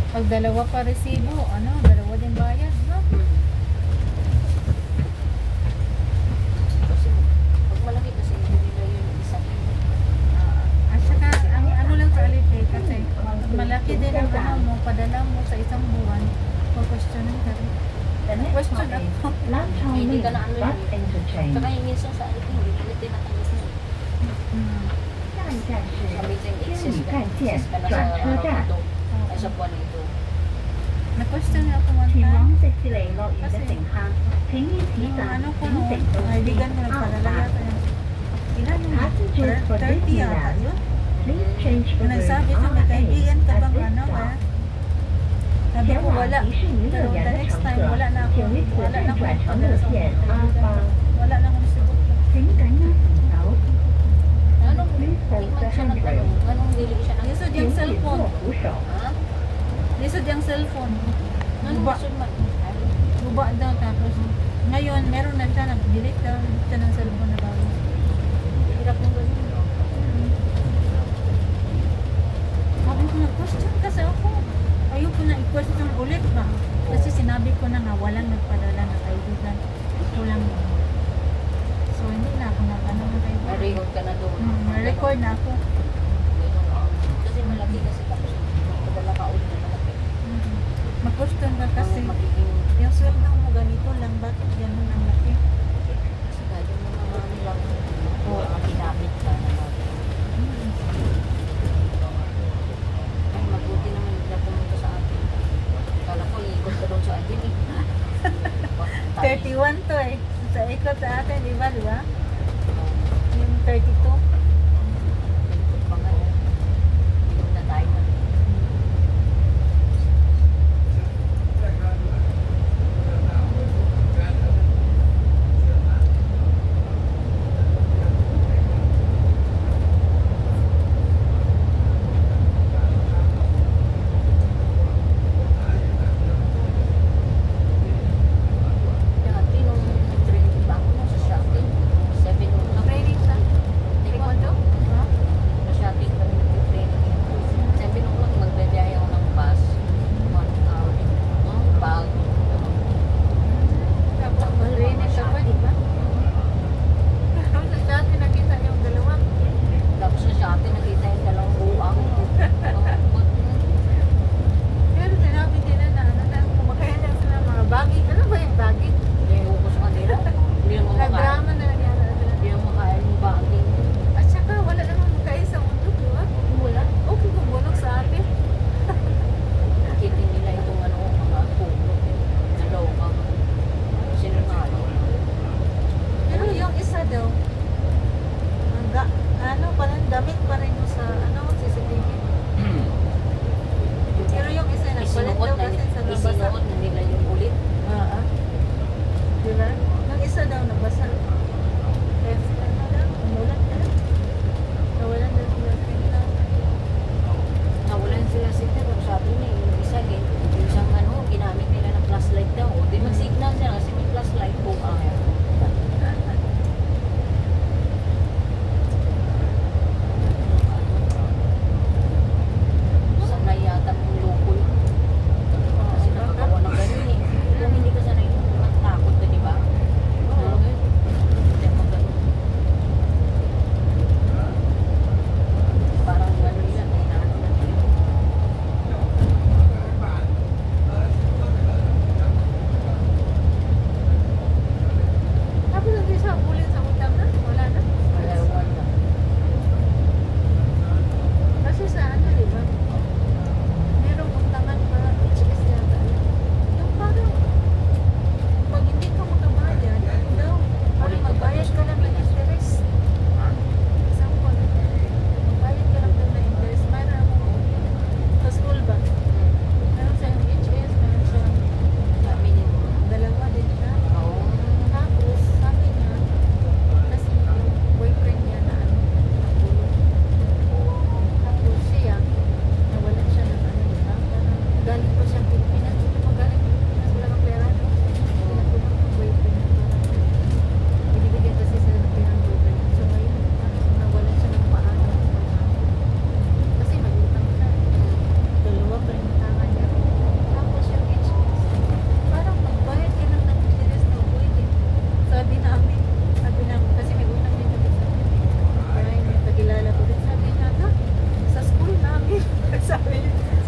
Pag dalawa pa resibo, ano, dalawa din bayad, no? Kasi pag malaki kasi hindi nila yung isa. At saka, ang ano lang sa Alipay kasi, malaki din ang ano mo, padala mo sa isang buwan, pag-questionin ka rin. The next Question stop is ako. Lantau Hindi Link ka na ano Bus yun. Interchange. Saka yung minsan sa alipin, hindi nila tinatangis na. Hmm. 下一站 Sa 是 meeting 天 exist 理 ka. 干线 Exist ka na 转 sa 车 araw 站 nito. Ay sa buwan nito. Na-question ako one 前 time. 往迪士尼樂園嘅乘客，請於此 Yung 站 ano ko 轉 noon, 乘到 kaibigan ko nagpadala yata yan. Ilan yung Passengers for 30 yata Disneyland. yun? Please change for room Nagsabi sa may RA kaibigan ka at bang this ano ba? stop. Sabi 前 ko 往 wala. 迪士尼乐 Pero 园 the 的 next 乘 time 客 wala na，ako. 请于此 Wala 站 na 转 akong 乘 padala 路 sa 线 mga 阿 kaibigan. 方， Wala na akong sibuk. 請緊握手， Ano? Please hold Tingnan the siya ng handrail. ano. Anong dili siya ng... Lisod 请 yung 紧 cellphone. 握扶手。 Ha? Lisod yung cellphone. Anong Guba. gusto man? Guba daw tapos ngayon meron na siya, nag-delete daw siya ng cellphone na bago. Hirap ng ganun. Sabi ko nag-question kasi ako. Ayoko na i-question ulit ba? Kasi sinabi ko na nga walang nagpadala na kaibigan. Ito lang yun. So hindi na ako nagano ng kaibigan. Na-record ka na doon. Na-record na ako. Kasi malaki kasi tapos magpadala ka ulit na malaki. Mag-question ka kasi Ang magiging... yung sweldo mo ganito lang, bakit ganun ang laki? Kasi gaya mo naman nilang o ginamit ka na ay mabuti naman hindi na pumunta sa atin. Kala ko iikot ka doon sa atin eh. 31 to eh. Sa ikot sa atin, di ba? Yung 32. Ikot pa nga eh. Ikot na tayo na. Dati nung training pa ako sa shopping, 7 nung Training sa? Taekwondo.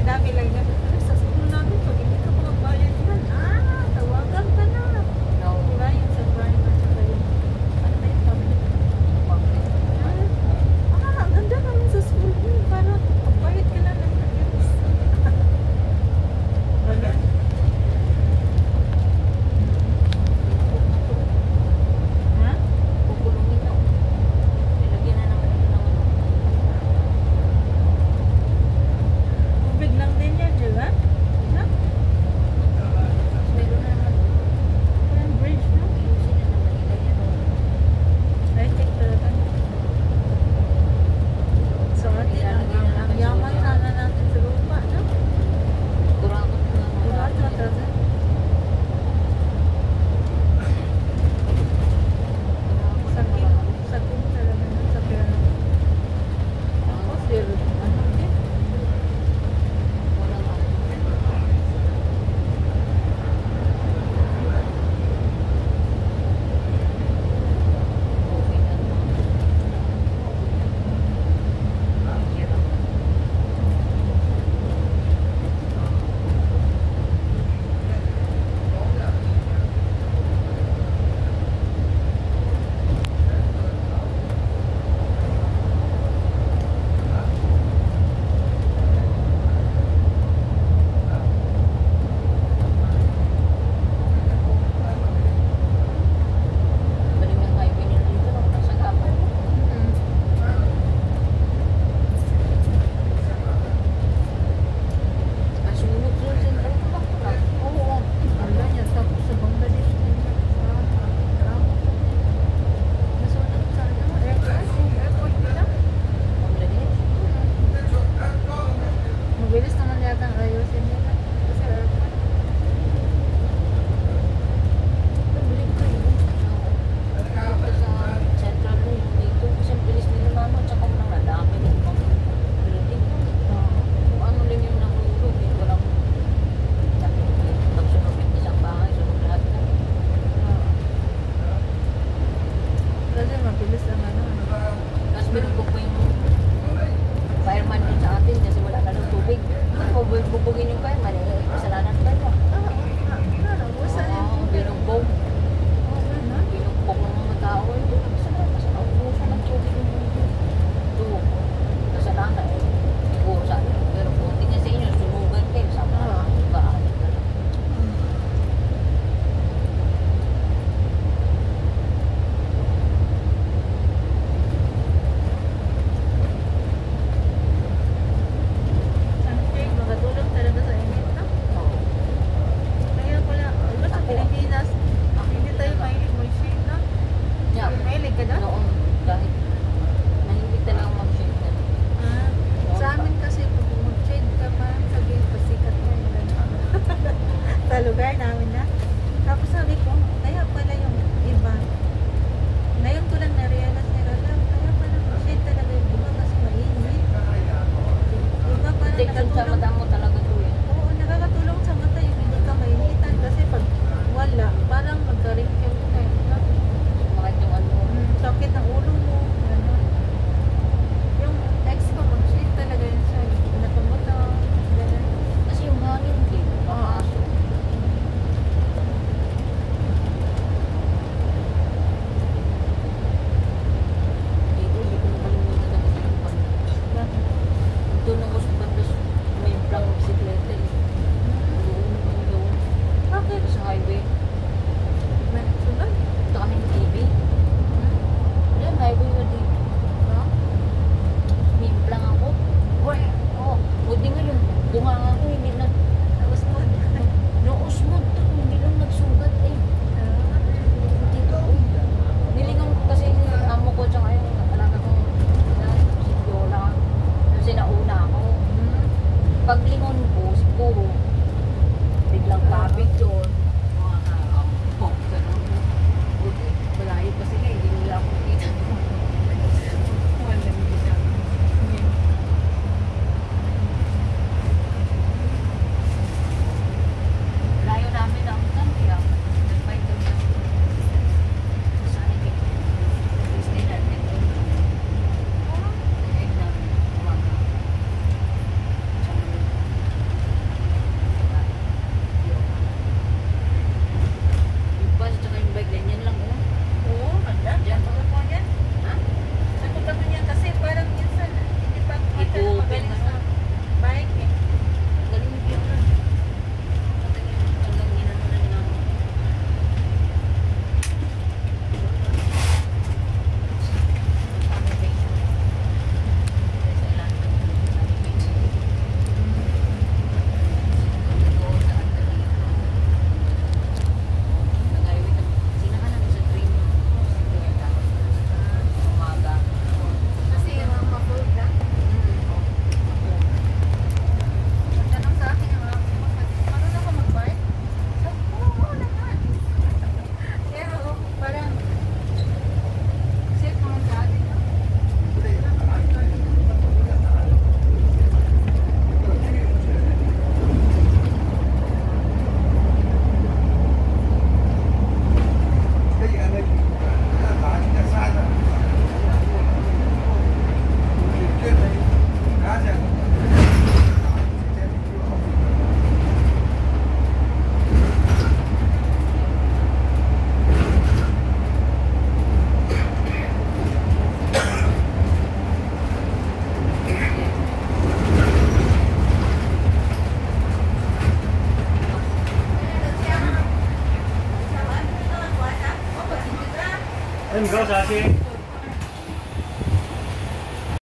Sinabi lang niya, "Ano, sa school namin, pag hindi ka magbayad yan, tawagan ka na." No. Diba yung sa prime at saka yung, ano ba yung public? Ang ganda naman sa school mo, para magbayad ka na ng years. Ganyan. Ha? Kukulungin daw. Nilagyan na naman ito ng ano. Tubig lang din yan, di ba? No? Meron na naman. Parang bridge, no? Ayusin na naman nila yan. I think talaga. So, atin, ang yaman sana natin sa lupa, no? Kurakot na Diba? naman. Talaga. Sakin, sakin talaga na sa pera. Tapos, ano din? Walang ano. Okay na naman. Hirap. Balik ng highway nila dito, no? Nasa gapay. Masunog sa Central Park na. Oo. Wala niya. Tapos sa Bangladesh din. Sa nasunod sa ano? Airport nila. Bangladesh. Mabilis naman yata ang ayusin nila. Kasi airport. Balik ko yun. Dito sa Central Lake dito. Kasi ang bilis nila mama. Tsaka mga dami ng ibang building. Kung ano lang yung nahulog. Walang pagsunog yung isang bahay. Sunog lahat na. Kasi mabilis ang ano. Tapos binubog ko yung fireman dun sa atin kasi wala na ng tubig. Kung bubugin yung fireman, kasalanan pa yun. Naubusan yung Oo, binugbog. Binugbog ng mga tao. Hindi na kasalanan. Kasi naubusan ng tubig yung ito. Kasalanan eh. Siguro sa atin. Pero kung tingnan sa inyo, sunugan kayo. Sama kaalit na lang. Something, makatulong talaga sa init, no? Oo. Kaya pala, iba sa Pilipinas, hindi tayo mahilig mag-shade, no? Yeah. Mahilig ka doon? Noon, dahil mahilig talaga mag-shake na. Sa amin kasi, pag mag-shade ka, parang sabihin, pasikat na yung gano'n. Sa lugar namin na. Tapos sabi ko, kaya pala yung iba. Ngayon ko lang na-realize ni Rola, kaya pala mag-shade talaga yung iba kasi mainit. Iba parang Protection sa nakatulong. mata mo talaga to eh. Oo, nakakatulong sa mata yung hindi ka mainitan kasi pag wala, parang magka-wrinkle ka. Sumakit yung ano. Sakit ng ulo mo. Gano'n. Yung ex ko, mag-shade talaga yun siya. Nakamuta. Gano'n. Kasi yung hangin din. Papasok. Dito, hindi ko nakalimutan na kasi yung banda. Bakit? Doon ako sa banda, may blank bisikleta eh. Doon. Bakit? Sa highway. May nagsulat? Punta kami ng TV. Yan, highway na dito. Ha? May blank ako. Oo. Buti nga yung bunga ako, hindi na. Tapos mo? Noosmod to, hindi lang nagsugat eh. Dito, nilingon ko kasi yung amo ko tsaka yung alaga kong si Yola. Kasi nauna ako. Paglingon ko, siguro, biglang kabig doon. Mga ka-ampok, gano'n. Buti, malayo kasi nga, hindi nila ako kita. Walang kita. Layo namin ang kaya nag-bike kami ng sa hiking. Stay natin doon. Nag-egg namin umaga. Tsaka 唔該晒先。